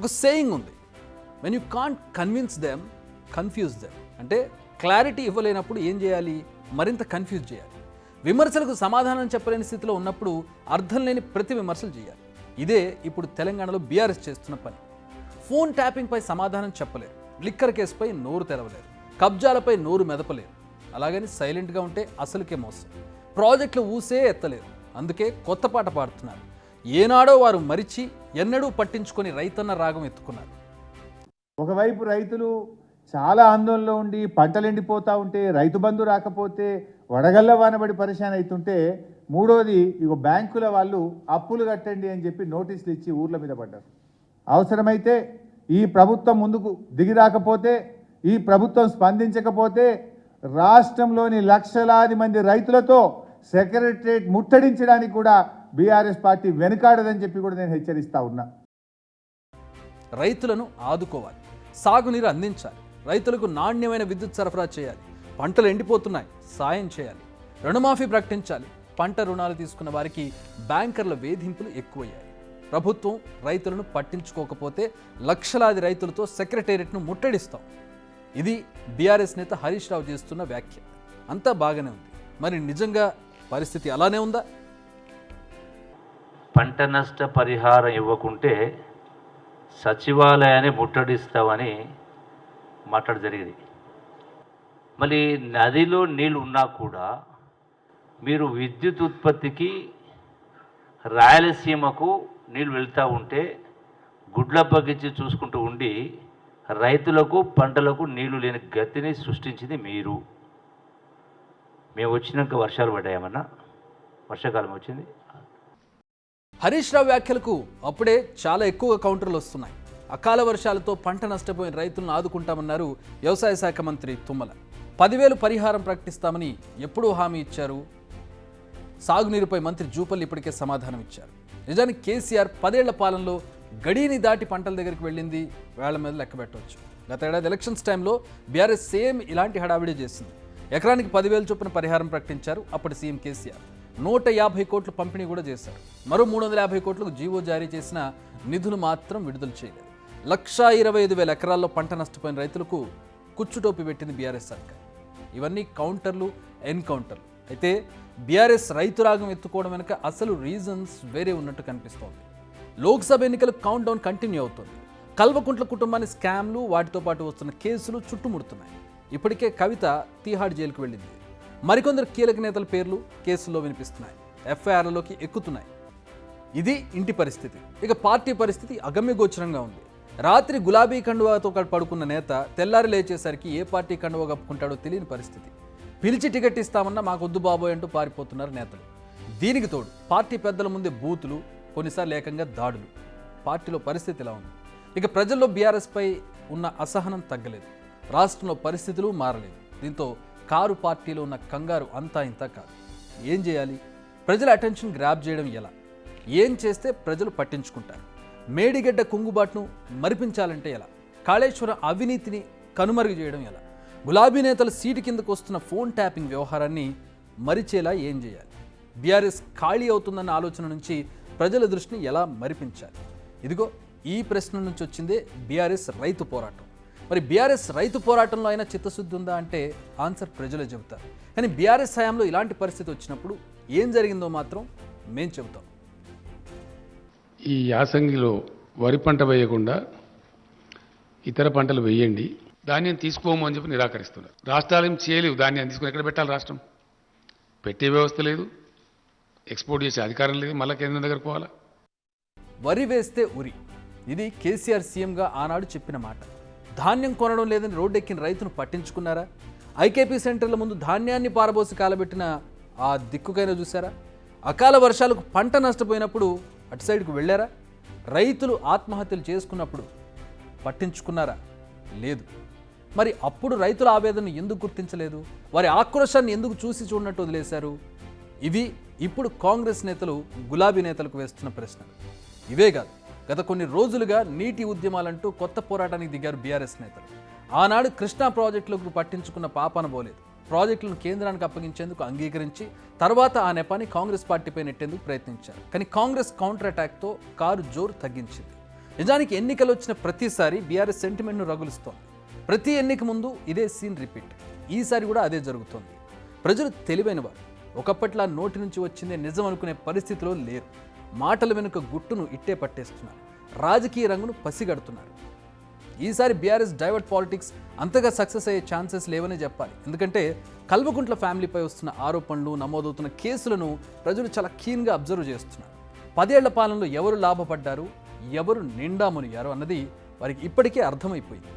ఒక సేయింగ్ ఉంది, when you can't convince them confuse them. అంటే క్లారిటీ ఇవ్వలేనప్పుడు ఏం చేయాలి, మరింత కన్ఫ్యూజ్ చేయాలి. విమర్శలకు సమాధానం చెప్పలేని స్థితిలో ఉన్నప్పుడు అర్థం లేని ప్రతి విమర్శలు చేయాలి. ఇదే ఇప్పుడు తెలంగాణలో బీఆర్ఎస్ చేస్తున్న పని. ఫోన్ ట్యాపింగ్పై సమాధానం చెప్పలేరు, లిక్కర్ కేసుపై నోరు తెరవలేరు, కబ్జాలపై నోరు మెదపలేరు. అలాగని సైలెంట్గా ఉంటే అసలుకే మోసం. ప్రాజెక్టులు ఊసే ఎత్తలేరు, అందుకే కొత్త పాట పాడుతున్నారు. ఏనాడో వారు మరిచి ఎన్నడూ పట్టించుకొని రైతన్న రాగం ఎత్తుకున్నారు. ఒకవైపు రైతులు చాలా ఆందోళనలో ఉండి పంటలు ఎండిపోతూ ఉంటే, రైతు బంధు రాకపోతే వడగళ్ళ వానబడి పరిశాన్ అవుతుంటే, మూడోది ఇగో బ్యాంకుల వాళ్ళు అప్పులు కట్టండి అని చెప్పి నోటీసులు ఇచ్చి ఊర్ల మీద పడ్డారు. అవసరమైతే ఈ ప్రభుత్వం ముందుకు దిగి రాకపోతే, ఈ ప్రభుత్వం స్పందించకపోతే రాష్ట్రంలోని లక్షలాది మంది రైతులతో సెక్రటరేట్ ముట్టడించడానికి కూడా బీఆర్ఎస్ పార్టీ వెనుకాడదని చెప్పి కూడా నేను హెచ్చరిస్తా ఉన్నా. రైతులను ఆదుకోవాలి, సాగునీరు అందించాలి, రైతులకు నాణ్యమైన విద్యుత్ సరఫరా చేయాలి, పంటలు ఎండిపోతున్నాయి సాయం చేయాలి, రుణమాఫీ ప్రకటించాలి. పంట రుణాలు తీసుకున్న వారికి బ్యాంకర్ల వేధింపులు ఎక్కువయ్యాయి. ప్రభుత్వం రైతులను పట్టించుకోకపోతే లక్షలాది రైతులతో సెక్రటేరియట్ను ముట్టడిస్తాం. ఇది బీఆర్ఎస్ నేత హరీష్ రావు చేస్తున్న వ్యాఖ్య. అంతా బాగానే ఉంది, మరి నిజంగా పరిస్థితి అలానే ఉందా? పంట నష్ట పరిహారం ఇవ్వకుంటే సచివాలయాన్ని ముట్టడిస్తామని మాట్లాడ జరిగింది. మళ్ళీ నదిలో నీళ్ళు ఉన్నా కూడా మీరు విద్యుత్ ఉత్పత్తికి రాయలసీమకు నీళ్ళు వెళ్తూ ఉంటే గుడ్ల బగ్గించి చూసుకుంటూ ఉండి రైతులకు పంటలకు నీళ్లు లేని గతిని సృష్టించింది మీరు. మేము వచ్చినాక వర్షాలు పడ్డాయమన్నా, వర్షాకాలం వచ్చింది. హరీష్ రావు వ్యాఖ్యలకు అప్పుడే చాలా ఎక్కువగా కౌంటర్లు వస్తున్నాయి. అకాల వర్షాలతో పంట నష్టపోయిన రైతులను ఆదుకుంటామన్నారు వ్యవసాయ శాఖ మంత్రి తుమ్మల. 10,000 పరిహారం ప్రకటిస్తామని ఎప్పుడూ హామీ ఇచ్చారు. సాగునీరుపై మంత్రి జూపల్లి ఇప్పటికే సమాధానం ఇచ్చారు. నిజానికి కేసీఆర్ 10 ఏళ్ల పాలనలో గడిని దాటి పంటల దగ్గరికి వెళ్ళింది వేళ్ల మీద లెక్క పెట్టవచ్చు. గత ఏడాది ఎలక్షన్స్ టైంలో బీఆర్ఎస్ సేమ్ ఇలాంటి హడావిడి చేసింది. ఎకరానికి 10,000 చొప్పున పరిహారం ప్రకటించారు అప్పటి సీఎం కేసీఆర్. 150 కోట్లు పంపిణీ కూడా చేశారు. మరో 350 కోట్లకు జీవో జారీ చేసిన నిధులు మాత్రం విడుదల చేయలేదు. 125,000 ఎకరాల్లో పంట నష్టపోయిన రైతులకు కుచ్చుటోపి పెట్టింది బీఆర్ఎస్ సర్కార్. ఇవన్నీ కౌంటర్లు, ఎన్కౌంటర్లు. అయితే బీఆర్ఎస్ రైతు రాగం ఎత్తుకోవడం వెనుక అసలు రీజన్స్ వేరే ఉన్నట్టు కనిపిస్తోంది. లోక్సభ ఎన్నికలకు కౌంట్ డౌన్ కంటిన్యూ అవుతుంది. కల్వకుంట్ల కుటుంబాన్ని స్కామ్లు, వాటితో పాటు వస్తున్న కేసులు చుట్టుముడుతున్నాయి. ఇప్పటికే కవిత తీహాడ్ జైలుకు వెళ్ళింది. మరికొందరు కీలక నేతల పేర్లు కేసుల్లో వినిపిస్తున్నాయి, ఎఫ్ఐఆర్లలోకి ఎక్కుతున్నాయి. ఇది ఇంటి పరిస్థితి. ఇక పార్టీ పరిస్థితి అగమ్యగోచరంగా ఉంది. రాత్రి గులాబీ కండువాతో పడుకున్న నేత తెల్లారి లేచేసరికి ఏ పార్టీ కండువా కప్పుకుంటాడో తెలియని పరిస్థితి. పిలిచి టికెట్ ఇస్తామన్నా మాకొద్దు బాబోయ్ అంటూ పారిపోతున్నారు నేతలు. దీనికి తోడు పార్టీ పెద్దల ముందే బూతులు, కొన్నిసార్లు ఏకంగా దాడులు. పార్టీలో పరిస్థితి ఇలా ఉంది. ఇక ప్రజల్లో బీఆర్ఎస్పై ఉన్న అసహనం తగ్గలేదు. రాష్ట్రంలో పరిస్థితులు మారలేదు. దీంతో కారు పార్టీలో ఉన్న కంగారు అంతా ఇంతా కాదు. ఏం చేయాలి? ప్రజల అటెన్షన్ గ్రాబ్ చేయడం ఎలా? ఏం చేస్తే ప్రజలు పట్టించుకుంటారు? మేడిగడ్డ కుంగుబాటును మరిపించాలంటే ఎలా? కాళేశ్వరం అవినీతిని కనుమరుగు చేయడం ఎలా? గులాబీ నేతల సీటు కిందకు వస్తున్న ఫోన్ ట్యాపింగ్ వ్యవహారాన్ని మరిచేలా ఏం చేయాలి? బీఆర్ఎస్ ఖాళీ అవుతుందన్న ఆలోచన నుంచి ప్రజల దృష్టిని ఎలా మరిపించాలి? ఇదిగో ఈ ప్రశ్న నుంచి వచ్చిందే బీఆర్ఎస్ రైతు పోరాటం. మరి బీఆర్ఎస్ రైతు పోరాటంలో అయినా చిత్తశుద్ధి ఉందా అంటే ఆన్సర్ ప్రజలే చెబుతారు. కానీ బీఆర్ఎస్ హయాంలో ఇలాంటి పరిస్థితి వచ్చినప్పుడు ఏం జరిగిందో మాత్రం మేం చెబుతాం. ఈ యాసంగిలో వరి పంట వేయకుండా ఇతర పంటలు వేయండి, ధాన్యం తీసుకోము అని చెప్పి నిరాకరిస్తున్నారు. రాష్ట్రాలు ఏం చేయలేవు, ధాన్యాన్ని తీసుకుని ఎక్కడ పెట్టాలి? రాష్ట్రం పెట్టే వ్యవస్థ లేదు, ఎక్స్పోర్ట్ చేసే అధికారం లేదు, మళ్ళీ కేంద్రం దగ్గరకు పోవాలా? వరి వేస్తే ఉరి, ఇది కేసీఆర్ సీఎంగా ఆనాడు చెప్పిన మాట. ధాన్యం కొనడం లేదని రోడ్డెక్కిన రైతును పట్టించుకున్నారా? ఐకేపీ సెంటర్ల ముందు ధాన్యాన్ని పారబోసి కాలబెట్టిన ఆ దిక్కుకైనా చూసారా? అకాల వర్షాలకు పంట నష్టపోయినప్పుడు అటు సైడ్కు వెళ్ళారా? రైతులు ఆత్మహత్యలు చేసుకున్నప్పుడు పట్టించుకున్నారా? లేదు. మరి అప్పుడు రైతుల ఆవేదనను ఎందుకు గుర్తించలేదు? వారి ఆక్రోశాన్ని ఎందుకు చూసి చూడనట్టు వదిలేశారు? ఇవి ఇప్పుడు కాంగ్రెస్ నేతలు గులాబీ నేతలకు వేస్తున్న ప్రశ్నలు. ఇవే కాదు, గత కొన్ని రోజులుగా నీటి ఉద్యమాలంటూ కొత్త పోరాటానికి దిగారు బీఆర్ఎస్ నేతలు. ఆనాడు కృష్ణా ప్రాజెక్టులకు పట్టించుకున్న పాపాన పోలేదు. ప్రాజెక్టులను కేంద్రానికి అప్పగించేందుకు అంగీకరించి తర్వాత ఆ నెపాన్ని కాంగ్రెస్ పార్టీపై నెట్టేందుకు ప్రయత్నించారు. కానీ కాంగ్రెస్ కౌంటర్ అటాక్తో కారు జోరు తగ్గించింది. నిజానికి ఎన్నికలు వచ్చిన ప్రతిసారి బీఆర్ఎస్ సెంటిమెంట్ను రగులుస్తోంది. ప్రతి ఎన్నిక ముందు ఇదే సీన్ రిపీట్. ఈసారి కూడా అదే జరుగుతోంది. ప్రజలు తెలివైనవారు. ఒకప్పట్లా నోటి నుంచి వచ్చిందే నిజం అనుకునే పరిస్థితిలో లేరు. మాటల వెనుక గుట్టును ఇట్టే పట్టేస్తున్నారు. రాజకీయ రంగును పసిగడుతున్నారు. ఈసారి బీఆర్ఎస్ డైవర్ట్ పాలిటిక్స్ అంతగా సక్సెస్ అయ్యే ఛాన్సెస్ లేవనే చెప్పాలి. ఎందుకంటే కల్వకుంట్ల ఫ్యామిలీపై వస్తున్న ఆరోపణలు, నమోదవుతున్న కేసులను ప్రజలు చాలా కీన్గా అబ్జర్వ్ చేస్తున్నారు. 10 ఏళ్ల పాలనలో ఎవరు లాభపడ్డారు, ఎవరు నిండా మునిగారు అన్నది వారికి ఇప్పటికే అర్థమైపోయింది.